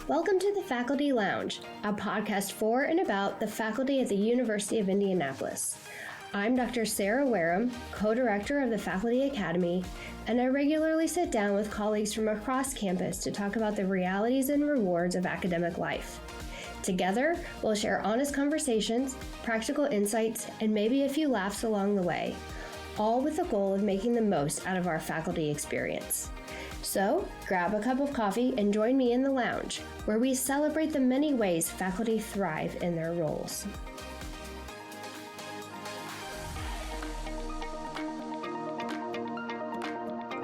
Welcome to the Faculty Lounge, a podcast for and about the faculty at the University of Indianapolis. I'm Dr. Sarah Wareham, co-director of the Faculty Academy, and I regularly sit down with colleagues from across campus to talk about the realities and rewards of academic life. Together, we'll share honest conversations, practical insights, and maybe a few laughs along the way, all with the goal of making the most out of our faculty experience. So, grab a cup of coffee and join me in the lounge, where we celebrate the many ways faculty thrive in their roles.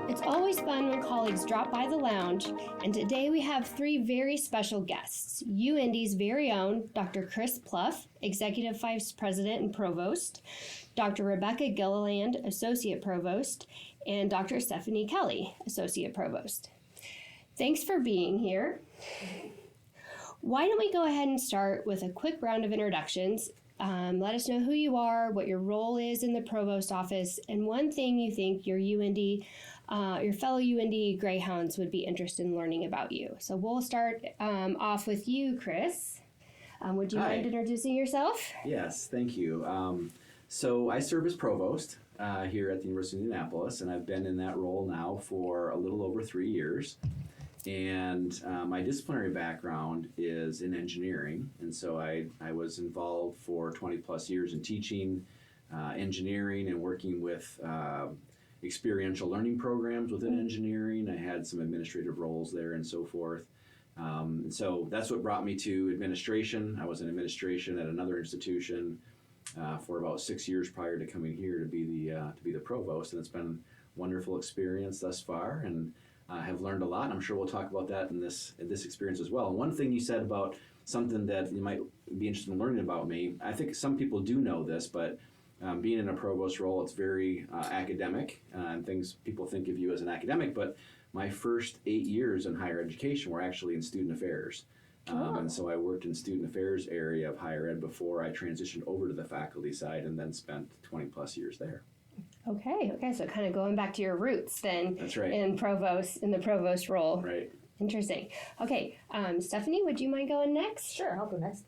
It's always fun when colleagues drop by the lounge, and today we have three very special guests. UIndy's very own Dr. Chris Plouff, Executive Vice President and Provost, Dr. Rebecca Gilliland, Associate Provost, and Dr. Stephanie Kelly, Associate Provost. Thanks for being here. Why don't we go ahead and start with a quick round of introductions. Let us know who you are, what your role is in the Provost office, and one thing you think your fellow UIndy Greyhounds would be interested in learning about you. So we'll start off with you, Chris. Would you mind introducing yourself? Yes, thank you. So I serve as Provost here at the University of Indianapolis, and I've been in that role now for a little over 3 years. And my disciplinary background is in engineering, and so I was involved for 20 plus years in teaching engineering and working with experiential learning programs within engineering. I had some administrative roles there and so forth. And so that's what brought me to administration. I was in administration at another institution for about 6 years prior to coming here to be the provost, and it's been a wonderful experience thus far, and have learned a lot. I'm sure we'll talk about that in this experience as well. And one thing you said about something that you might be interested in learning about me, I think some people do know this, but being in a provost role, it's very academic, and people think of you as an academic, but my first 8 years in higher education were actually in student affairs. And so I worked in student affairs area of higher ed before I transitioned over to the faculty side and then spent 20 plus years there. Okay, so kind of going back to your roots then. That's right. In the provost role. Right. Interesting. Okay, Stephanie, would you mind going next? Sure, I'll go next.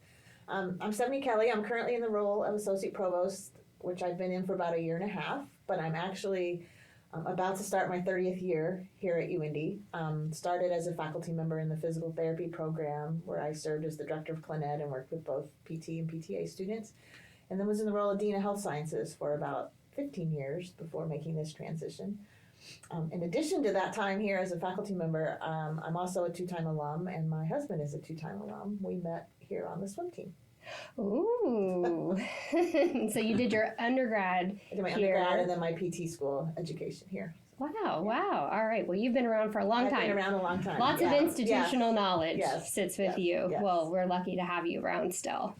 I'm Stephanie Kelly. I'm currently in the role of Associate Provost, which I've been in for about 1.5 years, but I'm actually about to start my 30th year here at UIndy. Started as a faculty member in the physical therapy program, where I served as the director of Clin Ed and worked with both PT and PTA students, and then was in the role of Dean of Health Sciences for about 15 years before making this transition. In addition to that time here as a faculty member, I'm also a 2-time alum, and my husband is a 2-time alum. We met here on the swim team. Ooh. So you did your undergrad I did my here. undergrad and then my PT school education here. Wow. All right. Well, you've been around for a long time. I've been around a long time. Lots of institutional knowledge sits with you. Yes. Well, we're lucky to have you around still.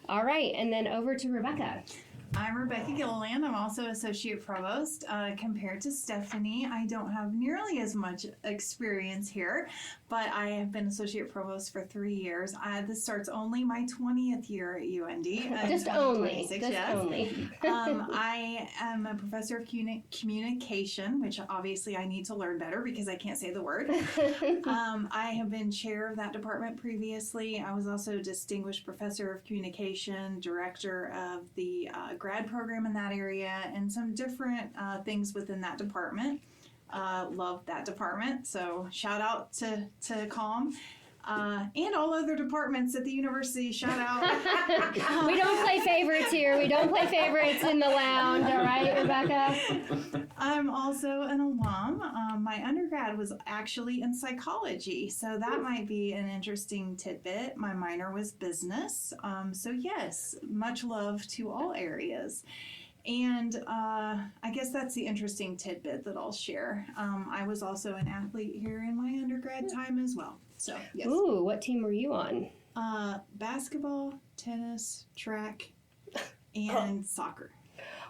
All right. And then over to Rebecca. I'm Rebecca Gilliland. I'm also Associate Provost. Compared to Stephanie, I don't have nearly as much experience here, but I have been Associate Provost for 3 years. This starts only my 20th year at UIndy. Just only. I am a professor of communication, which obviously I need to learn better because I can't say the word. I have been chair of that department previously. I was also Distinguished Professor of Communication, director of the grad program in that area, and some different things within that department. Love that department, so shout out to COM and all other departments at the university. Shout out. We don't play favorites here. We don't play favorites in the lounge, all right, Rebecca? I'm also an alum. My undergrad was actually in psychology, so that might be an interesting tidbit. My minor was business, so yes, much love to all areas. And I guess that's the interesting tidbit that I'll share. I was also an athlete here in my undergrad time as well. So, yes. Ooh, what team were you on? Basketball, tennis, track, and soccer.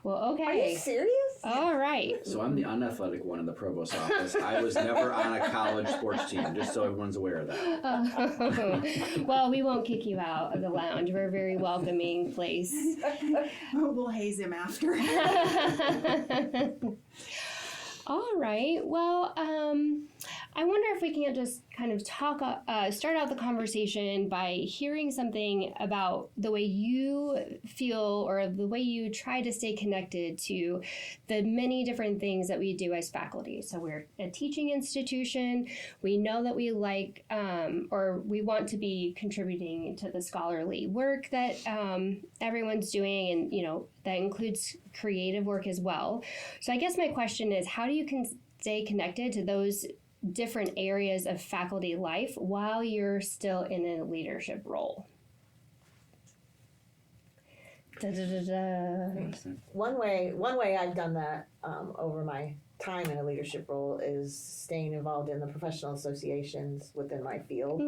Well, okay. Are you serious? All right. So I'm the unathletic one in the provost office. I was never on a college sports team, just so everyone's aware of that. Well, we won't kick you out of the lounge. We're a very welcoming place. We'll haze him after. All right. Well, I wonder if we can't just kind of start out the conversation by hearing something about the way you feel or the way you try to stay connected to the many different things that we do as faculty. So we're a teaching institution. We know that we like or we want to be contributing to the scholarly work that everyone's doing, and that includes creative work as well. So I guess my question is, how do you stay connected to those different areas of faculty life while you're still in a leadership role? One way I've done that over my time in a leadership role is staying involved in the professional associations within my field,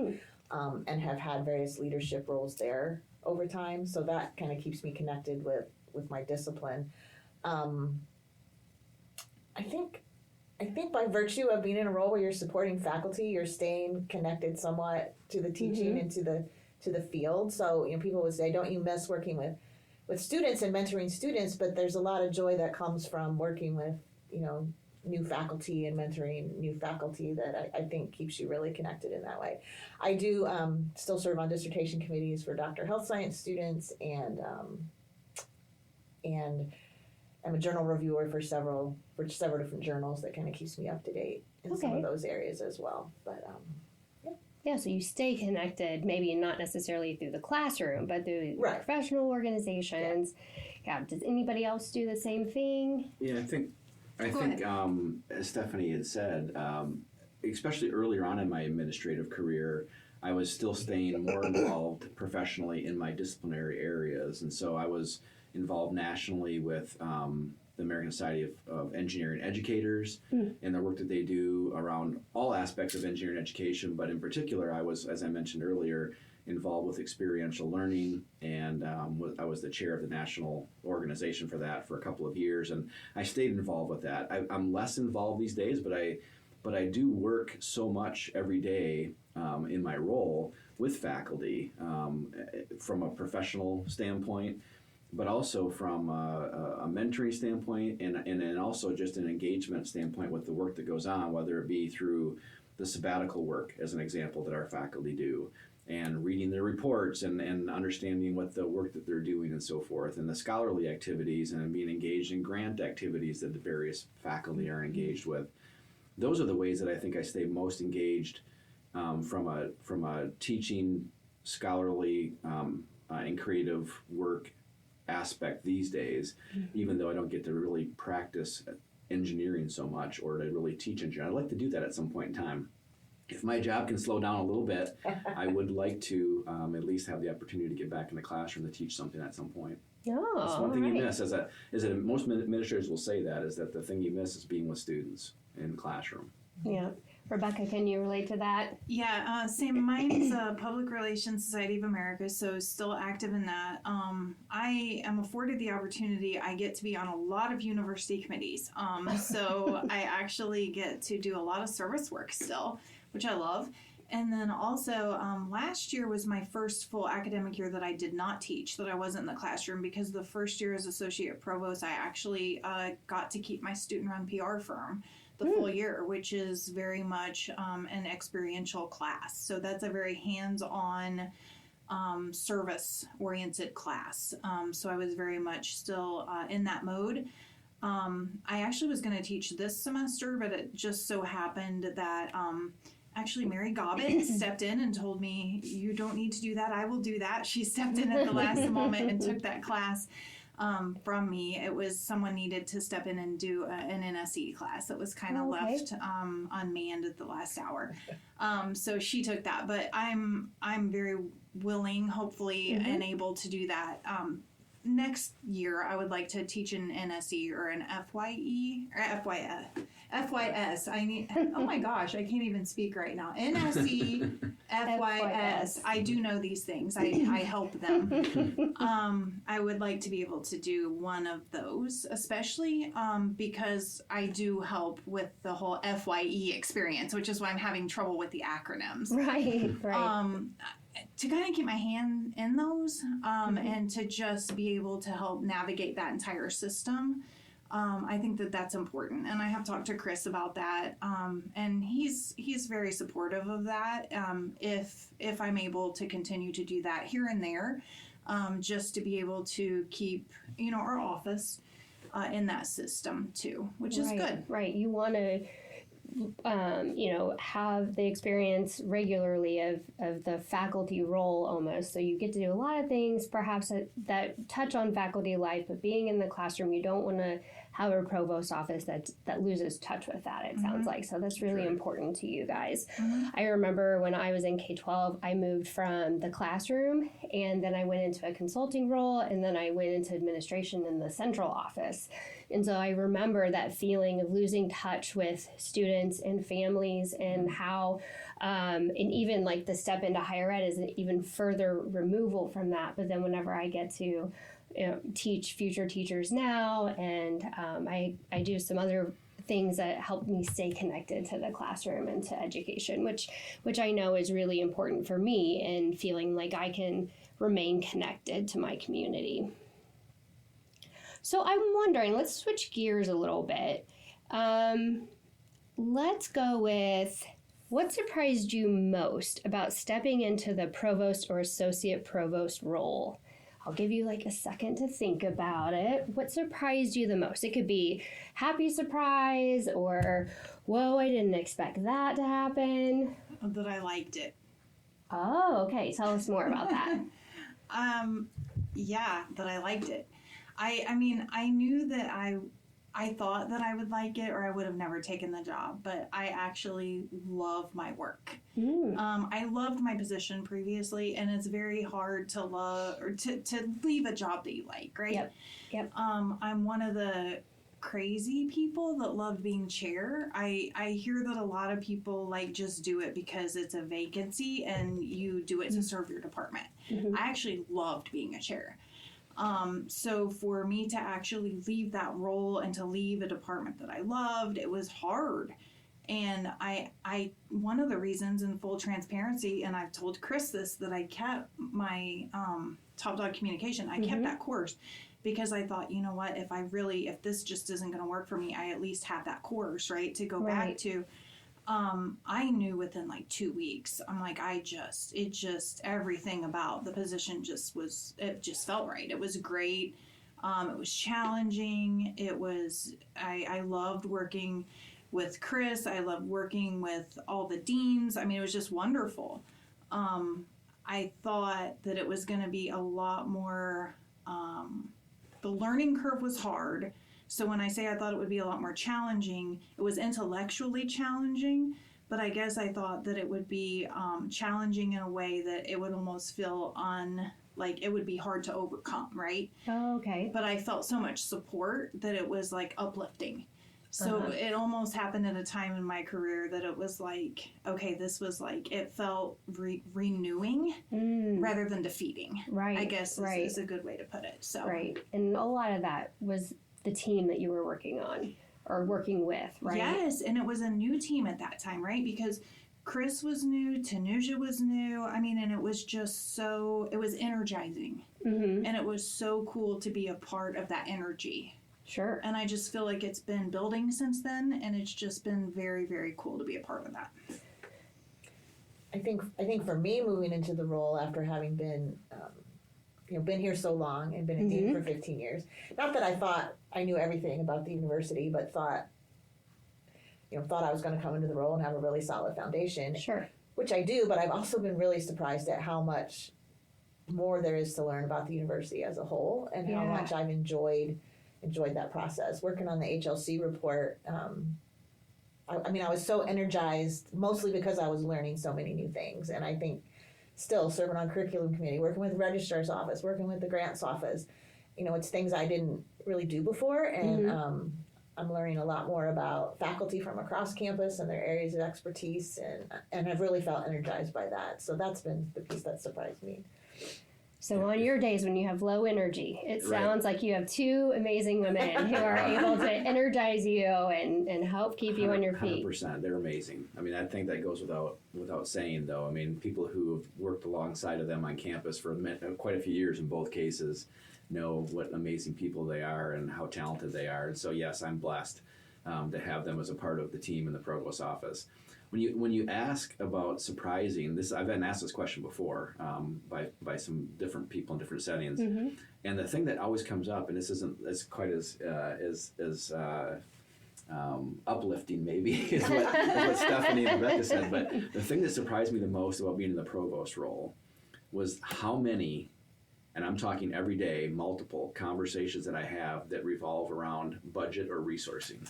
and have had various leadership roles there over time. So that kind of keeps me connected with my discipline. I think by virtue of being in a role where you're supporting faculty, you're staying connected somewhat to the teaching and to the field. So people would say, don't you miss working with students and mentoring students? But there's a lot of joy that comes from working with new faculty and mentoring new faculty that I think keeps you really connected in that way. I do still serve on dissertation committees for Dr. Health Science students, and I'm a journal reviewer for several different journals. That kind of keeps me up to date in some of those areas as well. But yeah, so you stay connected, maybe not necessarily through the classroom, but through professional organizations. Yeah. Does anybody else do the same thing? Yeah, I think as Stephanie had said, especially earlier on in my administrative career, I was still staying more involved professionally in my disciplinary areas, and so I was involved nationally with the American Society of Engineering Educators and the work that they do around all aspects of engineering education. But in particular, I was, as I mentioned earlier, involved with experiential learning, and I was the chair of the national organization for that for a couple of years, and I stayed involved with that. I'm less involved these days, but I do work so much every day in my role with faculty from a professional standpoint, but also from a mentoring standpoint, and then also just an engagement standpoint with the work that goes on, whether it be through the sabbatical work, as an example, that our faculty do, and reading their reports and understanding what the work that they're doing and so forth, and the scholarly activities and being engaged in grant activities that the various faculty are engaged with. Those are the ways that I think I stay most engaged from a teaching, scholarly, and creative work aspect these days, even though I don't get to really practice engineering so much or to really teach engineering. I'd like to do that at some point in time. If my job can slow down a little bit, I would like to at least have the opportunity to get back in the classroom to teach something at some point. Oh, that's one thing you miss. Most administrators will say that, is that the thing you miss is being with students in the classroom. Yeah. Rebecca, can you relate to that? Yeah, same. Mine's Public Relations Society of America, so still active in that. I am afforded the opportunity. I get to be on a lot of university committees, so I actually get to do a lot of service work still, which I love. And then also, last year was my first full academic year that I did not teach, that I wasn't in the classroom, because the first year as Associate Provost, I actually got to keep my student-run PR firm the full year, which is very much an experiential class. So that's a very hands-on, service-oriented class. So I was very much still in that mode. I actually was going to teach this semester, but it just so happened that actually Mary Gobbett stepped in and told me, you don't need to do that, I will do that. She stepped in at the last moment and took that class from me. It was someone needed to step in and do an NSE class that was kind of left unmanned at the last hour. So she took that, but I'm very willing, hopefully, and able to do that. Next year, I would like to teach an NSE or an FYE or FYS. Oh my gosh, I can't even speak right now. NSE, FYS. I do know these things. I help them. I would like to be able to do one of those, especially because I do help with the whole FYE experience, which is why I'm having trouble with the acronyms. Right. To kind of keep my hand in those and to just be able to help navigate that entire system I think that that's important, and I have talked to Chris about that, and he's very supportive of that. If I'm able to continue to do that here and there, just to be able to keep our office in that system too, which is good. Right. You want to have the experience regularly of the faculty role almost. So you get to do a lot of things perhaps that touch on faculty life, but being in the classroom, you don't want to have a provost office that loses touch with that, it sounds like. So that's really important to you guys. I remember when I was in K-12, I moved from the classroom, and then I went into a consulting role, and then I went into administration in the central office. And so I remember that feeling of losing touch with students and families, and how, and even like the step into higher ed is an even further removal from that. But then whenever I get to teach future teachers now, and I do some other things that help me stay connected to the classroom and to education, which I know is really important for me, and feeling like I can remain connected to my community. So I'm wondering, let's switch gears a little bit. Let's go with, what surprised you most about stepping into the provost or associate provost role? I'll give you like a second to think about it. What surprised you the most? It could be happy surprise, or, whoa, I didn't expect that to happen. That I liked it. Oh, okay. Tell us more about that. Yeah, that I liked it. I mean, I knew that I thought that I would like it, or I would have never taken the job, but I actually love my work. I loved my position previously, and it's very hard to love or to leave a job that you like, right? Yep. I'm one of the crazy people that loved being chair. I hear that a lot of people just do it because it's a vacancy and you do it to serve your department. I actually loved being a chair. So for me to actually leave that role and to leave a department that I loved, it was hard. And I one of the reasons, in full transparency, and I've told Chris this, that I kept my Top Dog Communication, I kept that course, because I thought, you know what, if this just isn't going to work for me, I at least have that course, right, to go back to. I knew within 2 weeks, I'm like, everything about the position just felt right. It was great. It was challenging. I loved working with Chris. I loved working with all the deans. I mean, it was just wonderful. I thought that it was going to be a lot more, the learning curve was hard. So when I say I thought it would be a lot more challenging, it was intellectually challenging, but I guess I thought that it would be challenging in a way that it would almost feel it would be hard to overcome, right? Oh, okay. But I felt so much support that it was uplifting. So it almost happened at a time in my career that it was okay, this was it felt renewing rather than defeating. Right. I guess is a good way to put it. So right. And a lot of that was the team that you were working on or working with, right? Yes, and it was a new team at that time, right? Because Chris was new, Tanuja was new. I mean, and it was just it was energizing. And it was so cool to be a part of that energy. Sure. And I just feel like it's been building since then, and it's just been very, very cool to be a part of that. I think for me, moving into the role after having been been here so long and been a dean for 15 years. Not that I thought I knew everything about the university, but thought I was going to come into the role and have a really solid foundation. Sure. Which I do, but I've also been really surprised at how much more there is to learn about the university as a whole, and how much I've enjoyed that process. Working on the HLC report, I was so energized, mostly because I was learning so many new things, and I think still serving on curriculum committee, working with the registrar's office, working with the grants office, it's things I didn't really do before, and I'm learning a lot more about faculty from across campus and their areas of expertise, and I've really felt energized by that. So that's been the piece that surprised me. So on your days when you have low energy, it sounds like you have two amazing women who are able to energize you and help keep you on your feet. 100%. They're amazing. I mean, I think that goes without saying, though. I mean, people who have worked alongside of them on campus for quite a few years in both cases, know what amazing people they are and how talented they are. And so, yes, I'm blessed to have them as a part of the team in the provost office. When you ask about surprising, I've been asked this question before by some different people in different settings, and the thing that always comes up, and this isn't as quite as uplifting maybe is what Stephanie and Rebecca said, but the thing that surprised me the most about being in the provost role was how many, and I'm talking every day, multiple conversations that I have that revolve around budget or resourcing.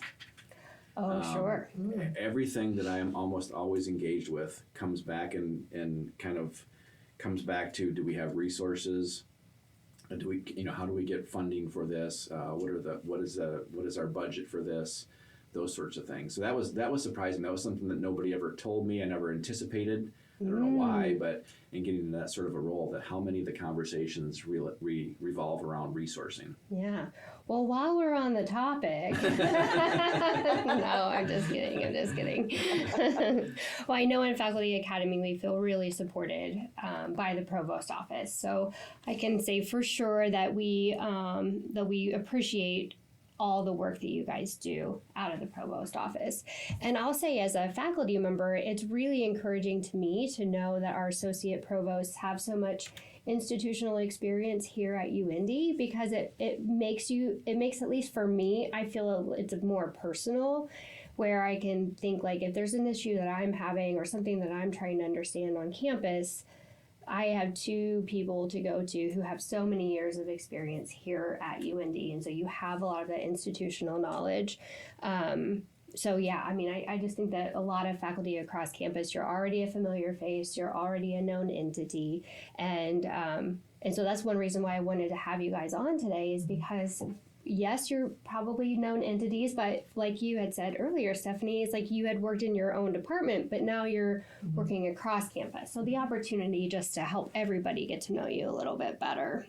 Oh, sure. Everything that I am almost always engaged with comes back and kind of comes back to, do we have resources? Do we, how do we get funding for this? What is our budget for this? Those sorts of things. So that was surprising. That was something that nobody ever told me. I never anticipated. I don't know why, but in getting into that sort of a role, that how many of the conversations revolve around resourcing. Yeah. Well, while we're on the topic, no, I'm just kidding. Well, I know in Faculty Academy we feel really supported by the provost office, so I can say for sure that we appreciate all the work that you guys do out of the provost office. And I'll say, as a faculty member, it's really encouraging to me to know that our associate provosts have so much institutional experience here at UIndy, because it makes, at least for me, I feel it's more personal, where I can think, like, if there's an issue that I'm having or something that I'm trying to understand on campus, I have two people to go to who have so many years of experience here at UIndy, and so you have a lot of that institutional knowledge. So yeah, I mean, I just think that a lot of faculty across campus, you're already a familiar face, you're already a known entity, and so that's one reason why I wanted to have you guys on today, is because yes, you're probably known entities, but like you had said earlier, Stephanie, it's like you had worked in your own department, but now you're working across campus. So the opportunity just to help everybody get to know you a little bit better.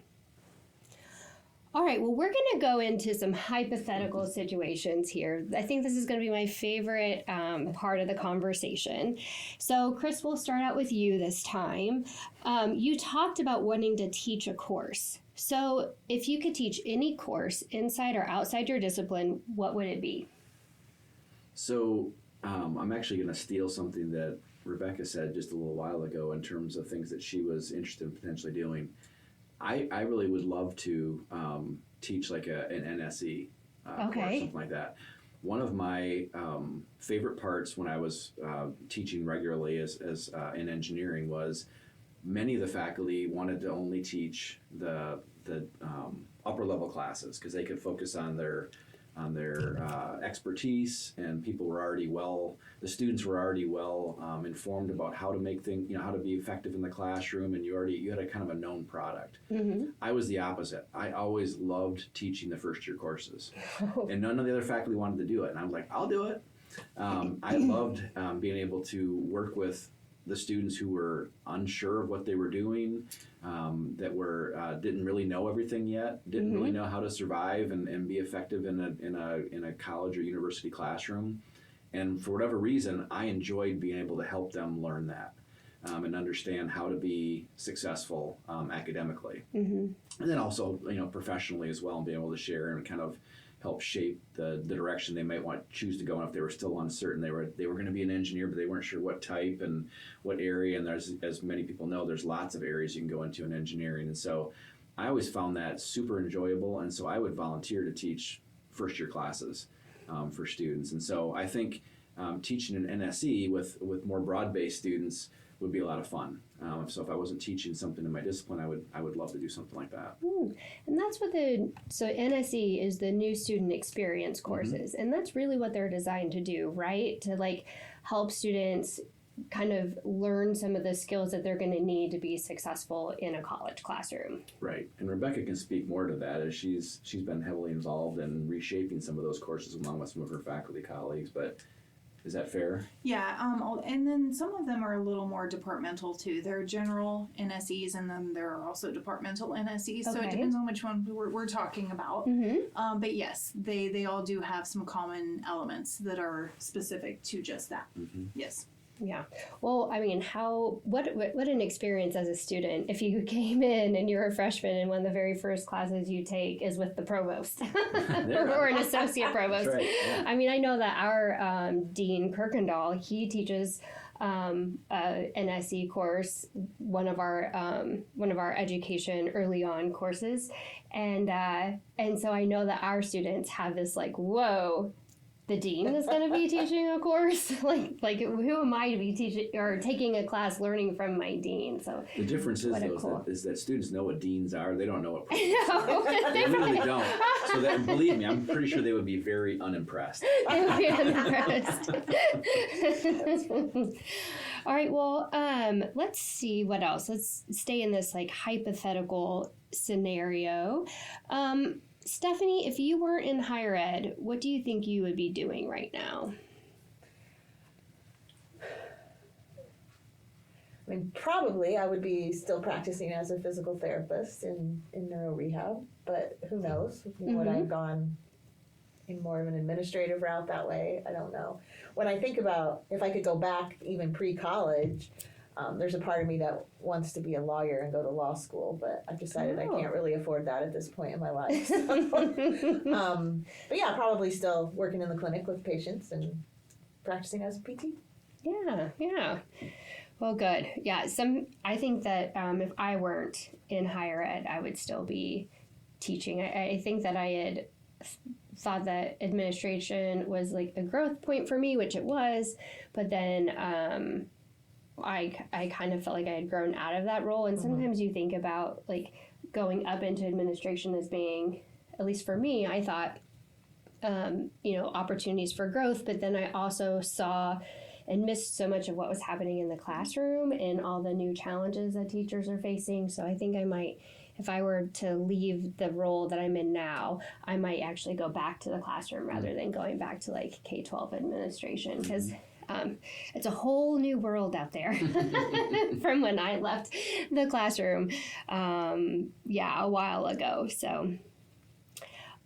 All right, well, we're going to go into some hypothetical situations here. I think this is going to be my favorite part of the conversation. So, Chris, we'll start out with you this time. You talked about wanting to teach a course. So, if you could teach any course inside or outside your discipline, what would it be? So, I'm actually going to steal something that Rebecca said just a little while ago in terms of things that she was interested in potentially doing. I really would love to teach like an NSE course, something like that. One of my favorite parts when I was teaching regularly as in engineering was many of the faculty wanted to only teach the upper level classes because they could focus on their expertise, and the students were already well informed about how to make things, how to be effective in the classroom, and you had a kind of a known product. Mm-hmm. I was the opposite. I always loved teaching the first year courses, and none of the other faculty wanted to do it, and I was like, I'll do it. I loved being able to work with the students who were unsure of what they were doing, that didn't really know everything yet, didn't really know how to survive and be effective in a college or university classroom. And for whatever reason, I enjoyed being able to help them learn that and understand how to be successful academically. Mm-hmm. And then also, professionally as well, and being able to share and kind of help shape the direction they might choose to go. And if they were still uncertain, they were going to be an engineer, but they weren't sure what type and what area. And there's, as many people know, there's lots of areas you can go into in engineering. And so I always found that super enjoyable. And so I would volunteer to teach first year classes for students. And so I think teaching an NSE with more broad-based students would be a lot of fun. So if I wasn't teaching something in my discipline, I would love to do something like that. And that's what so NSE is the new student experience courses. Mm-hmm. And that's really what they're designed to do, right? To help students kind of learn some of the skills that they're going to need to be successful in a college classroom. Right. And Rebecca can speak more to that, as she's been heavily involved in reshaping some of those courses along with some of her faculty colleagues. But is that fair? Yeah, and then some of them are a little more departmental too. There are general NSEs, and then there are also departmental NSEs. Okay. So it depends on which one we're talking about. Mm-hmm. But yes, they all do have some common elements that are specific to just that. Mm-hmm. Yes. Yeah. Well, I mean, what an experience as a student if you came in and you're a freshman and one of the very first classes you take is with the provost or an associate provost. That's right, yeah. I mean, I know that our Dean Kirkendall, he teaches an SE course, one of our education early on courses, and so I know that our students have this like, whoa, the dean is going to be teaching a course. like who am I to be teaching or taking a class learning from my dean? So The difference is, what a though, cool- is that students know what deans are. They don't know what No, they really don't. So that, believe me, I'm pretty sure they would be very unimpressed. they would be unimpressed. All right, well, let's see what else. Let's stay in this like hypothetical scenario. Stephanie, if you were in higher ed, what do you think you would be doing right now? I mean, probably I would be still practicing as a physical therapist in neuro rehab, but who knows? Would I have gone in more of an administrative route that way? I don't know. When I think about if I could go back even pre-college, there's a part of me that wants to be a lawyer and go to law school, but I've decided I can't really afford that at this point in my life. So, but yeah, probably still working in the clinic with patients and practicing as a PT. Yeah. Well, good. Yeah, I think that if I weren't in higher ed, I would still be teaching. I think that I had thought that administration was like a growth point for me, which it was, but then I kind of felt like I had grown out of that role. And sometimes you think about like going up into administration as being, at least for me, I thought, opportunities for growth. But then I also saw and missed so much of what was happening in the classroom and all the new challenges that teachers are facing. So I think I might, if I were to leave the role that I'm in now, I might actually go back to the classroom rather than going back to like K-12 administration, because it's a whole new world out there from when I left the classroom, a while ago. So,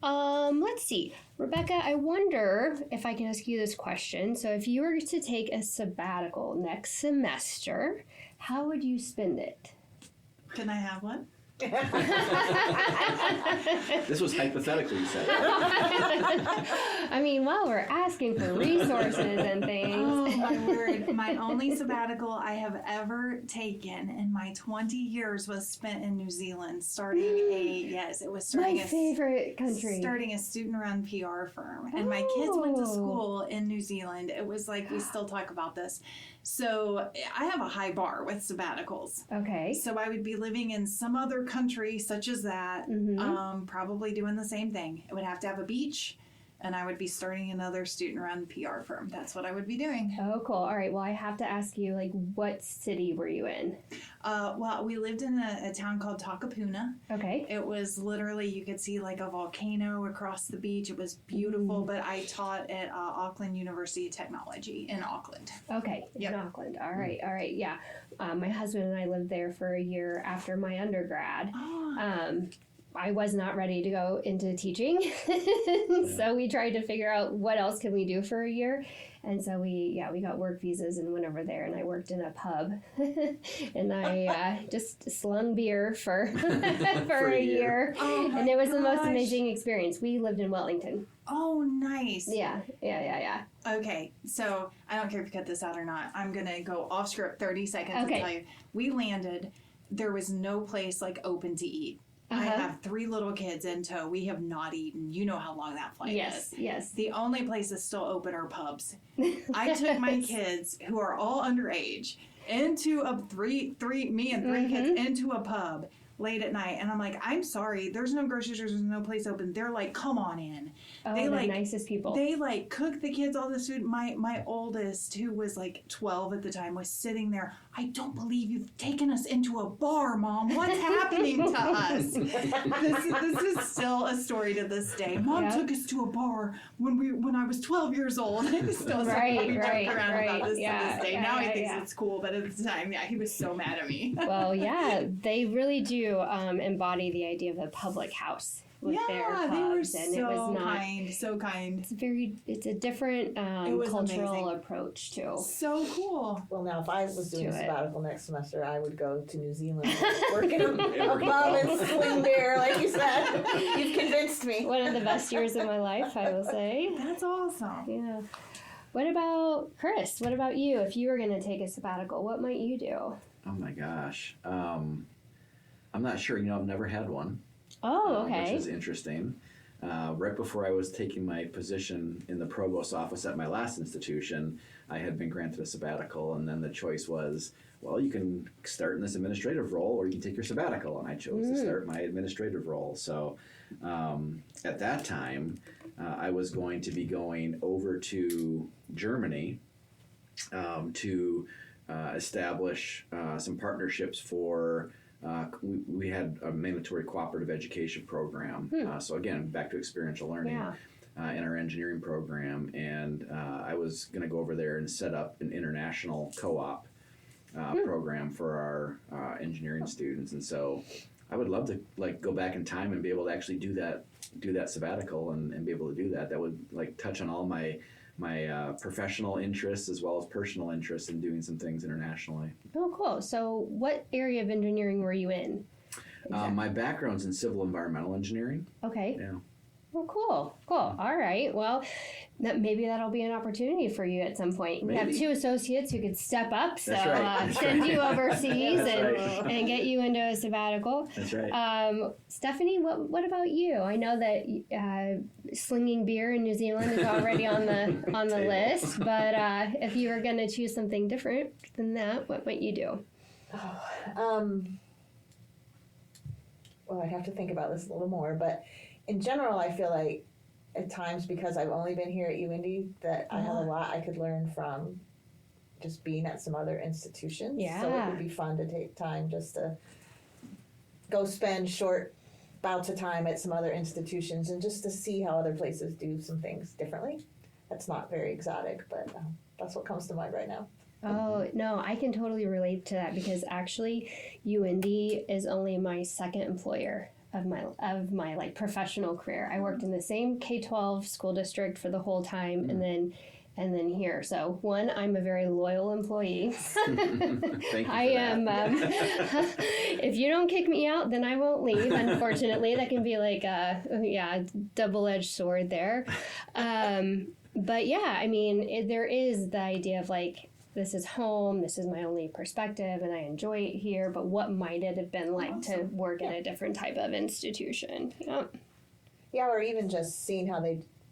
let's see. Rebecca, I wonder if I can ask you this question. So if you were to take a sabbatical next semester, how would you spend it? Can I have one? This was hypothetically said. I mean, well, we're asking for resources and things. Oh my word. My only sabbatical I have ever taken in my 20 years was spent in New Zealand starting My favorite country. Starting a student-run PR firm. And my kids went to school in New Zealand. It was like, we still talk about this. So I have a high bar with sabbaticals. Okay. So I would be living in some other country such as that, probably doing the same thing. It would have to have a beach, and I would be starting another student-run PR firm. That's what I would be doing. Oh, cool. All right. Well, I have to ask you, like, what city were you in? Well, we lived in a town called Takapuna. Okay. It was literally, you could see like a volcano across the beach. It was beautiful, but I taught at Auckland University of Technology in Auckland. Okay. Yep. In Auckland. All right. All right. Yeah. My husband and I lived there for a year after my undergrad. Oh. I was not ready to go into teaching. So we tried to figure out what else could we do for a year. And so we got work visas and went over there, and I worked in a pub and I just slung beer for a year. Oh my and it was the most gosh. amazing experience. We lived in Wellington. Oh, nice. Yeah. Okay, so I don't care if you cut this out or not. I'm going to go off script 30 seconds Okay. and tell you. We landed. There was no place like open to eat. I have 3 little kids in tow. We have not eaten. You know how long that flight is. Yes. The only places still open are pubs. I took my kids, who are all underage, into a me and 3 kids into a pub late at night, and I'm like, I'm sorry, there's no grocery stores, there's no place open. They're like, come on in. Oh, They the like nicest people. They like cooked the kids all this food. My oldest, who was like 12 at the time, was sitting there. I don't believe you've taken us into a bar, Mom. What's happening to us? This is still a story to this day. Mom took us to a bar when I was 12 years old. It's still something we joke around about this to this day. Now he thinks it's cool, but at the time, he was so mad at me. Well, yeah, they really do embody the idea of a public house. with their clubs, they were and so it was not kind, so kind. it's a different It was cultural amazing. approach too. So cool. Well, now, if I was doing a To it. sabbatical next semester, I would go to New Zealand, working a bum and sling bear, like you said. You've convinced me. One of the best years of my life, I will say. That's awesome. Yeah. What about Chris? What about you? If you were going to take a sabbatical, what might you do? Oh my gosh. I'm not sure. I've never had one. Oh, Which okay. is interesting. Right before I was taking my position in the provost's office at my last institution, I had been granted a sabbatical, and then the choice was, well, you can start in this administrative role or you can take your sabbatical, and I chose to start my administrative role. So at that time, I was going to be going over to Germany to establish some partnerships for we had a mandatory cooperative education program. So again, back to experiential learning in our engineering program. And I was going to go over there and set up an international co-op program for our engineering students. And so I would love to go back in time and be able to actually do that sabbatical and be able to do that. That would touch on all my professional interests as well as personal interests in doing some things internationally. Oh, cool. So what area of engineering were you in? My background's in civil environmental engineering. Okay. Yeah. Well, cool. All right. Well, maybe that'll be an opportunity for you at some point. We have Maybe. 2 associates who could step up, so That's right. That's send right. you overseas That's and get you into a sabbatical. That's right. Stephanie, what about you? I know that slinging beer in New Zealand is already on the Table. list, but if you were going to choose something different than that, what might you do? Well, I'd have to think about this a little more, but in general, I feel like at times, because I've only been here at UIndy, that I have a lot I could learn from just being at some other institutions. So it Yeah. would be fun to take time just to go spend short bouts of time at some other institutions and just to see how other places do some things differently. That's not very exotic, but that's what comes to mind right now. Oh, no, I can totally relate to that because actually UIndy is only my second employer of my professional career. I worked in the same K-12 school district for the whole time and then here. So one, I'm a very loyal employee. Thank you for I am if you don't kick me out, then I won't leave. Unfortunately, that can be a double-edged sword there. But yeah, I mean, there is the idea of this is home, this is my only perspective, and I enjoy it here, but what might it have been like to work at a different type of institution? Yeah. Yeah, or even just seeing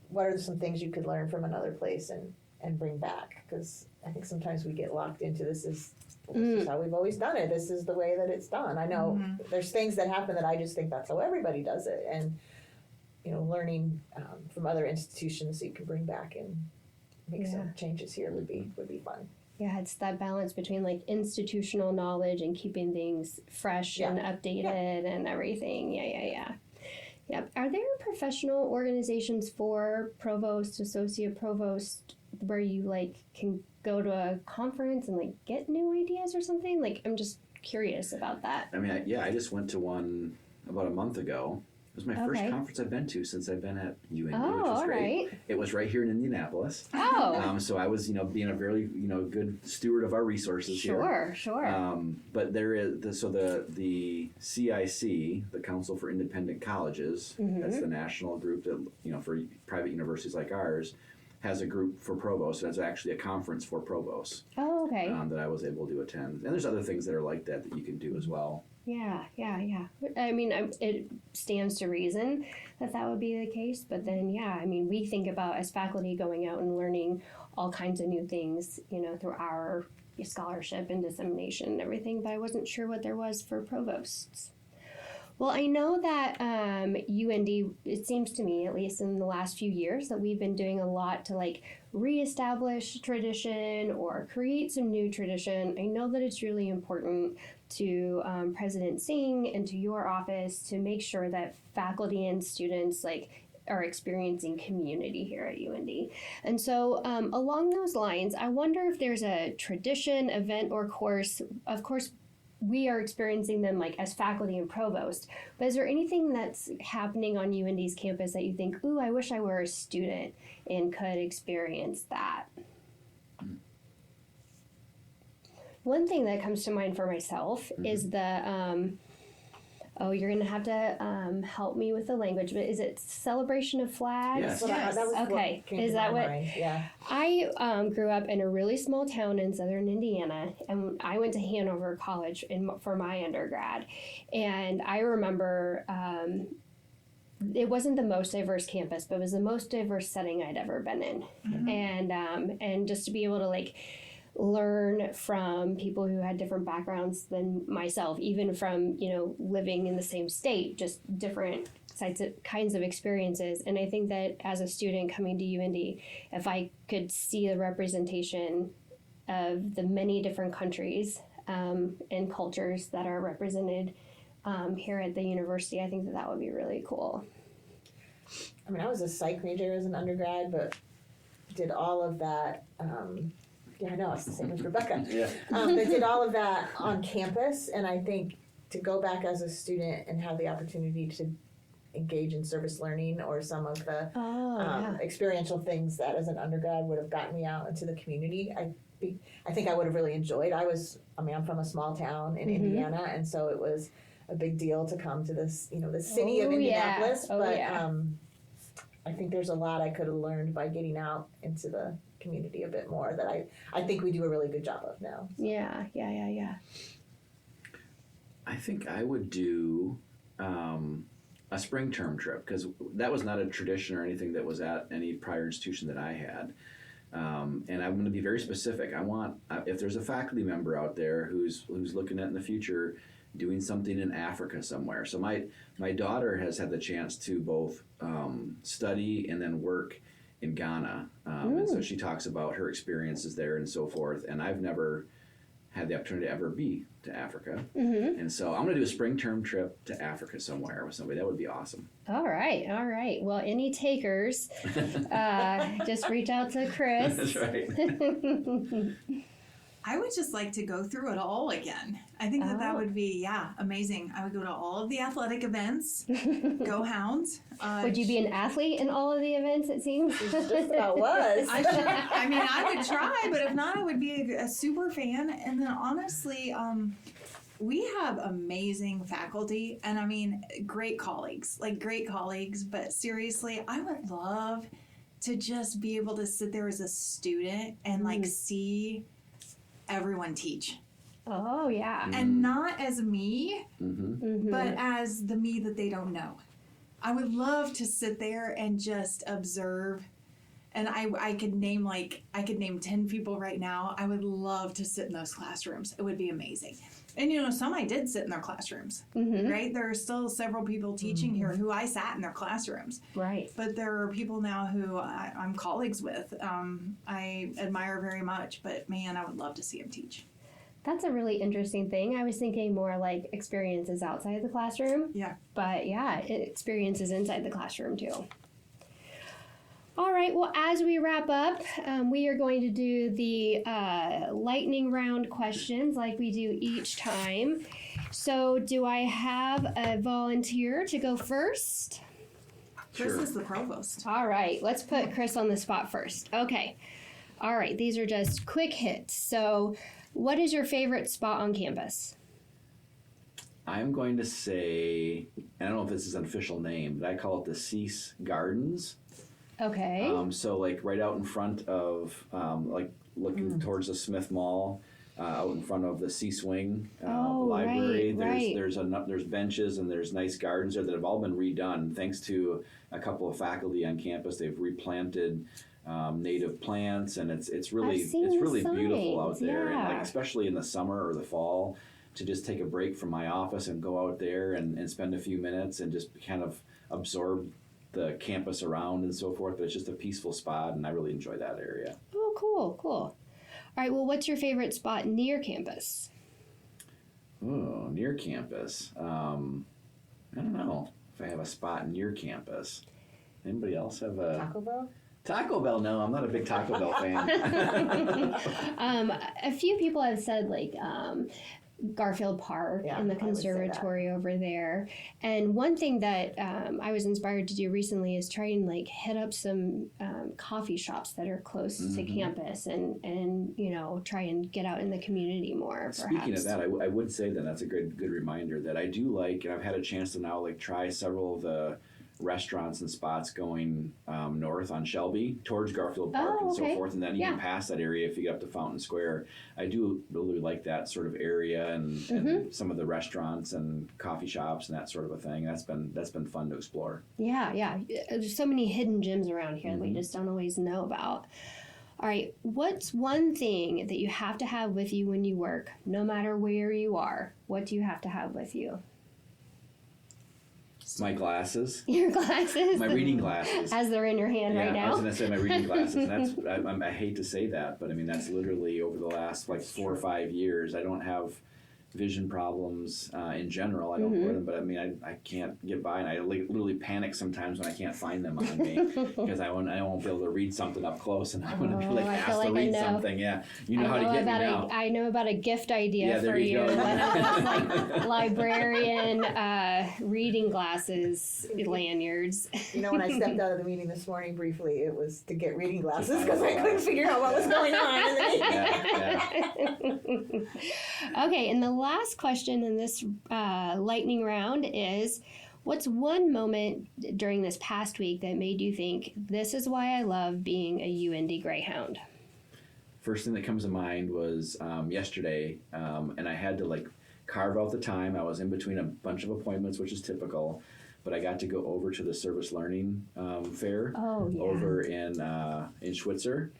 what are some things you could learn from another place and bring back, because I think sometimes we get locked into this is how we've always done it. This is the way that it's done. I know there's things that happen that I just think that's how everybody does it, and learning from other institutions that you can bring back and make some changes here would be fun. Yeah, it's that balance between institutional knowledge and keeping things fresh and updated and everything. Yeah. Are there professional organizations for provost, associate provost, where you can go to a conference and get new ideas or something? I'm just curious about that. I mean, I just went to one about a month ago. It was my first conference I've been to since I've been at UIndy, which was great. Right. It was right here in Indianapolis. Oh. So I was, being a very, good steward of our resources here. Sure. But there is the CIC, the Council for Independent Colleges. That's the national group that for private universities like ours, has a group for provosts. That's actually a conference for provosts. Oh, okay. That I was able to attend. And there's other things that are like that you can do as well. Yeah. I mean, it stands to reason that would be the case. But then, we think about as faculty going out and learning all kinds of new things, through our scholarship and dissemination and everything. But I wasn't sure what there was for provosts. Well, I know that UIndy, it seems to me, at least in the last few years, that we've been doing a lot to reestablish tradition or create some new tradition. I know that it's really important to President Singh and to your office to make sure that faculty and students are experiencing community here at UIndy. And so along those lines, I wonder if there's a tradition, event, or course, of course, we are experiencing them like as faculty and provost. But is there anything that's happening on UIndy's campus that you think, ooh, I wish I were a student and could experience that? One thing that comes to mind for myself is the you're gonna have to help me with the language, but is it celebration of flags? Yes. Well, that was Okay. what came Is to that my what- mind. Yeah. I grew up in a really small town in southern Indiana, and I went to Hanover College for my undergrad. And I remember it wasn't the most diverse campus, but it was the most diverse setting I'd ever been in. And just to be able to like learn from people who had different backgrounds than myself, even from, you know, living in the same state, just different kinds of experiences. And I think that as a student coming to UIndy, if I could see the representation of the many different countries and cultures that are represented here at the university, I think that that would be really cool. I mean, I was a psych major as an undergrad, but did all of that. Yeah, I know, it's the same as Rebecca. Yeah. But did all of that on campus, and I think to go back as a student and have the opportunity to engage in service learning or some of the experiential things that as an undergrad would have gotten me out into the community, I think I would have really enjoyed. I'm from a small town in Indiana, and so it was a big deal to come to this, you know, the city of Indianapolis. I think there's a lot I could have learned by getting out into the community a bit more that I think we do a really good job of now. Yeah. I think I would do a spring term trip, because that was not a tradition or anything that was at any prior institution that I had. And I'm going to be very specific. I want, if there's a faculty member out there who's looking at in the future doing something in Africa somewhere. So my daughter has had the chance to both study and then work in Ghana. And so she talks about her experiences there and so forth. And I've never had the opportunity to ever be to Africa. And so I'm going to do a spring term trip to Africa somewhere with somebody. That would be awesome. All right. Well, any takers, just reach out to Chris. That's right. I would just like to go through it all again. I think that would be, amazing. I would go to all of the athletic events, go Hounds. Would you be an athlete in all of the events, it seems? Just about was. I would try, but if not, I would be a super fan. And then honestly, we have amazing faculty and great colleagues, but seriously, I would love to just be able to sit there as a student and see everyone teach. Oh, yeah. And not as me, but as the me that they don't know. I would love to sit there and just observe. And I could name 10 people right now. I would love to sit in those classrooms. It would be amazing. And some I did sit in their classrooms, right? There are still several people teaching here who I sat in their classrooms. Right. But there are people now who I'm colleagues with. I admire very much, but man, I would love to see them teach. That's a really interesting thing. I was thinking more like experiences outside the classroom. Yeah. But experiences inside the classroom too. All right, well, as we wrap up, we are going to do the lightning round questions like we do each time. So do I have a volunteer to go first? Chris Sure. is the provost. All right, let's put Chris on the spot first. Okay. All right, these are just quick hits. So what is your favorite spot on campus? I'm going to say, I don't know if this is an official name, but I call it the Cease Gardens. Okay. So right out in front of, looking towards the Smith Mall, out in front of the Cease Wing library. Right. There's benches and there's nice gardens there that have all been redone thanks to a couple of faculty on campus. They've replanted native plants, and it's really beautiful out there. Yeah. And especially in the summer or the fall, to just take a break from my office and go out there and spend a few minutes and just kind of absorb the campus around and so forth. But it's just a peaceful spot, and I really enjoy that area. Oh, cool. All right, well, what's your favorite spot near campus? Oh, near campus. I don't know if I have a spot near campus. Anybody else have a... Taco Bell? Taco Bell? No, I'm not a big Taco Bell fan. A few people have said Garfield Park Yeah, and the I would say that. conservatory over there. And one thing that I was inspired to do recently is try and like hit up some coffee shops that are close to campus and try and get out in the community more. Speaking perhaps. of that, I would say that that's a good reminder that I do like, and I've had a chance to now like try several of the restaurants and spots going north on Shelby towards Garfield Park and so forth, and then even past that area if you get up to Fountain Square. I do really like that sort of area and some of the restaurants and coffee shops and that sort of a thing. That's been fun to explore. Yeah. There's so many hidden gems around here that we just don't always know about. All right, what's one thing that you have to have with you when you work, no matter where you are? What do you have to have with you? My glasses. Your glasses? My reading glasses. As they're in your hand right now? I was going to say my reading glasses. And I hate to say that, but I mean, that's literally over the last like 4 or 5 years. I don't have vision problems in general. I don't wear them, but I mean, I can't get by, and I literally panic sometimes when I can't find them on me because I won't be able to read something up close, and I'm going to be like asked to read something. Yeah, you know how to get me now. I know about a gift idea for you. One of those like librarian reading glasses lanyards. You know, when I stepped out of the meeting this morning briefly, it was to get reading glasses because I couldn't figure out what was going on in the meeting. Okay, and the last question in this lightning round is, what's one moment during this past week that made you think, this is why I love being a UIndy Greyhound? First thing that comes to mind was yesterday, and I had to like carve out the time. I was in between a bunch of appointments, which is typical, but I got to go over to the service learning fair over in Schweitzer,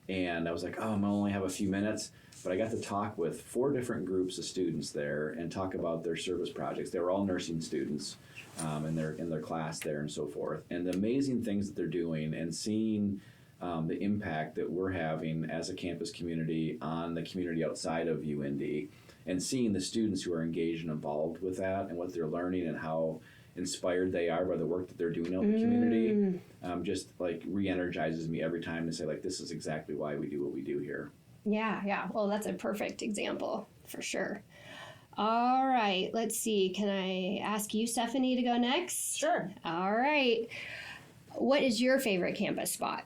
and I was like, I'm gonna only have a few minutes. But I got to talk with 4 different groups of students there and talk about their service projects. They were all nursing students in their class there and so forth. And the amazing things that they're doing and seeing the impact that we're having as a campus community on the community outside of UIndy, and seeing the students who are engaged and involved with that and what they're learning and how inspired they are by the work that they're doing out in the community, just like re-energizes me every time to say like, this is exactly why we do what we do here. Yeah. Well, that's a perfect example for sure. All right, let's see. Can I ask you, Stephanie, to go next? Sure. All right. What is your favorite campus spot?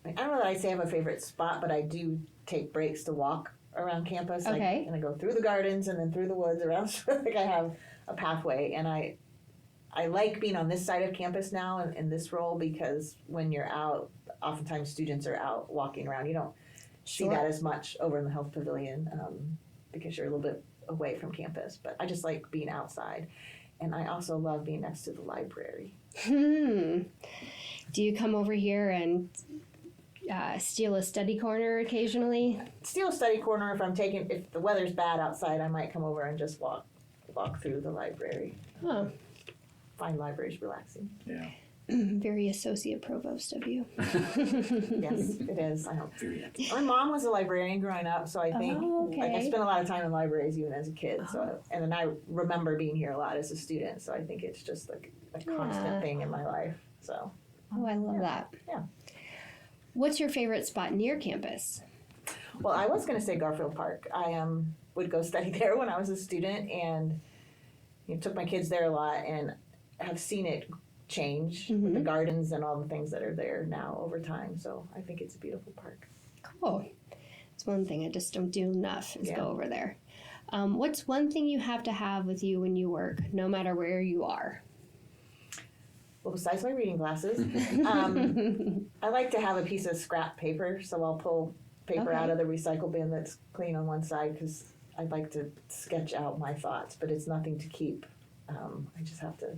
I don't know that I'd say I have a favorite spot, but I do take breaks to walk around campus. Okay. And I go through the gardens and then through the woods around. Like I have a pathway, and I like being on this side of campus now in this role, because when you're out, oftentimes students are out walking around. You don't see that as much over in the health pavilion because you're a little bit away from campus. But I just like being outside. And I also love being next to the library. Do you come over here and steal a study corner occasionally? Steal a study corner if the weather's bad outside, I might come over and just walk through the library. Oh. Find libraries relaxing. Yeah. Very associate provost of you. Yes, it is. I hope. My mom was a librarian growing up, so I think I spent a lot of time in libraries even as a kid. So, and then I remember being here a lot as a student. So I think it's just like a constant thing in my life. So. Oh, I love that. Yeah. What's your favorite spot near campus? Well, I was going to say Garfield Park. I would go study there when I was a student, and took my kids there a lot, and have seen it change with the gardens and all the things that are there now over time. So I think it's a beautiful park. Cool. It's one thing I just don't do enough is go over there. What's one thing you have to have with you when you work, no matter where you are? Well, besides my reading glasses, I like to have a piece of scrap paper. So I'll pull paper out of the recycle bin that's clean on one side, because I'd like to sketch out my thoughts, but it's nothing to keep. I just have to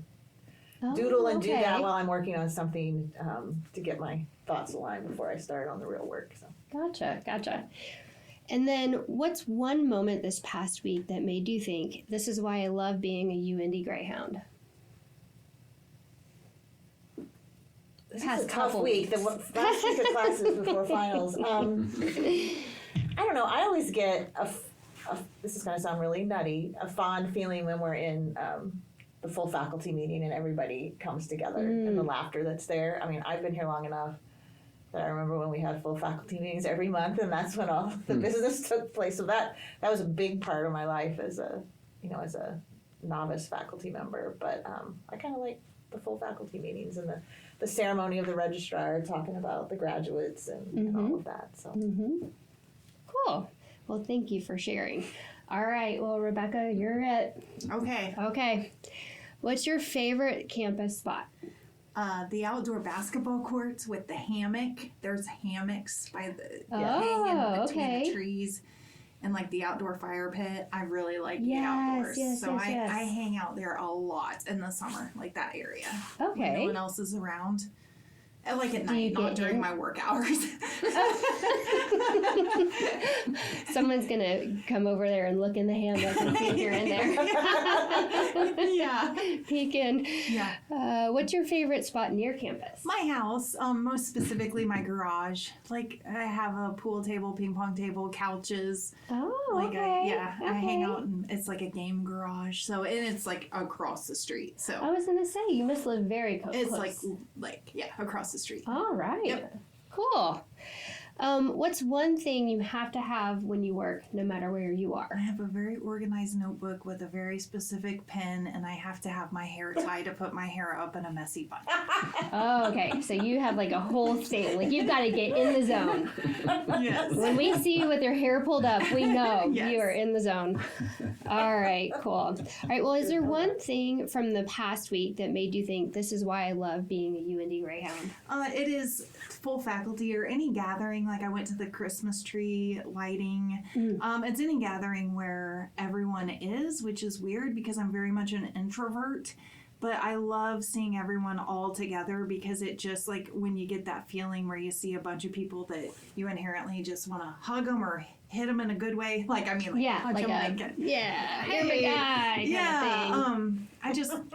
doodle and do that while I'm working on something to get my thoughts aligned before I start on the real work. So. Gotcha. And then what's one moment this past week that made you think, this is why I love being a UIndy Greyhound? This is a tough week. The last week of classes before finals. I don't know. I always get this is going to sound really nutty, a fond feeling when we're in the full faculty meeting and everybody comes together and the laughter that's there. I mean, I've been here long enough that I remember when we had full faculty meetings every month, and that's when all the business took place. So that was a big part of my life as a novice faculty member. But I kind of like the full faculty meetings and the ceremony of the registrar talking about the graduates and all of that. So Cool. Well, thank you for sharing. All right. Well, Rebecca, you're it. Okay. What's your favorite campus spot? The outdoor basketball courts with the hammock. There's hammocks by the Oh, hanging between okay. the trees, and like the outdoor fire pit. I really like the outdoors. I hang out there a lot in the summer, like that area. When no Okay. one else is around. And like at Do you night, not get during in? my work hours. Someone's going to come over there and look in the hammock and see if you're in there. Yeah. Peek in. Yeah. What's your favorite spot near campus? My house, most specifically my garage. Like I have a pool table, ping pong table, couches. Oh, Like okay. I hang out and it's like a game garage. So and it's like across the street. So I was going to say, you must live very close. it's like across the street. All right. Yep. Cool. What's one thing you have to have when you work, no matter where you I are? have a very organized notebook with a very specific pen, and I have to have my hair tied to put my hair up in a messy bun. Oh, okay. So you have like a whole thing. Like you've got to get in the zone. Yes. When we see you with your hair pulled up, we know Yes. you are in the zone. All right, cool. All right, well, is there one thing from the past week that made you think this is why I love being a UIndy Greyhound? It is full faculty or any gathering. Like I went to the Christmas tree lighting. It's any gathering where everyone is, which is weird because I'm very much an introvert. But I love seeing everyone all together because it just like when you get that feeling where you see a bunch of people that you inherently just want to hug them or hit them in a good way. Like, I mean, like, Yeah, punch like them a, like yeah, you're my hey, guy kind of thing.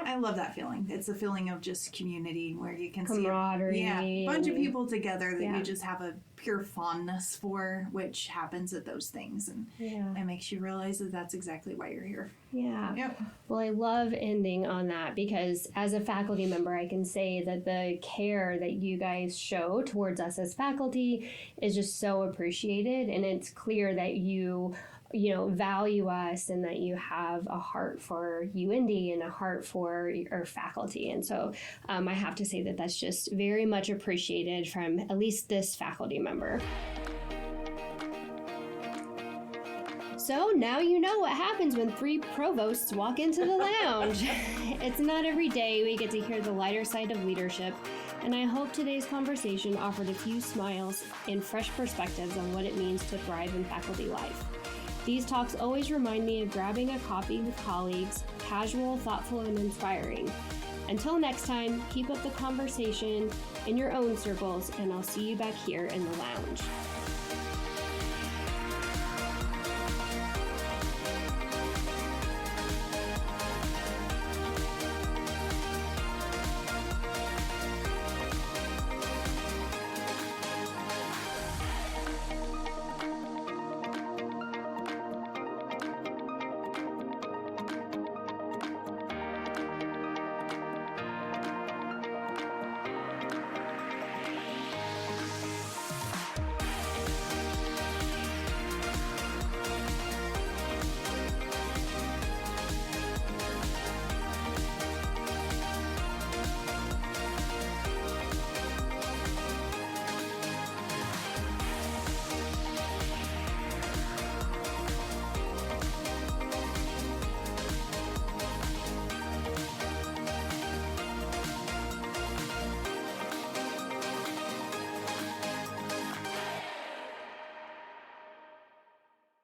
I love that feeling. It's a feeling of just community where you can Camaraderie. see a bunch of people together that Yeah. you just have a pure fondness for, which happens at those things, and Yeah, it makes you realize that that's exactly why you're here. yeah. Yep. Well, I love ending on that because as a faculty member, I can say that the care that you guys show towards us as faculty is just so appreciated, and it's clear that you value us and that you have a heart for UIndy and a heart for our faculty. And so I have to say that that's just very much appreciated from at least this faculty member. So now you know what happens when 3 provosts walk into the lounge. It's not every day we get to hear the lighter side of leadership, and I hope today's conversation offered a few smiles and fresh perspectives on what it means to thrive in faculty life. These talks always remind me of grabbing a coffee with colleagues, casual, thoughtful, and inspiring. Until next time, keep up the conversation in your own circles, and I'll see you back here in the lounge.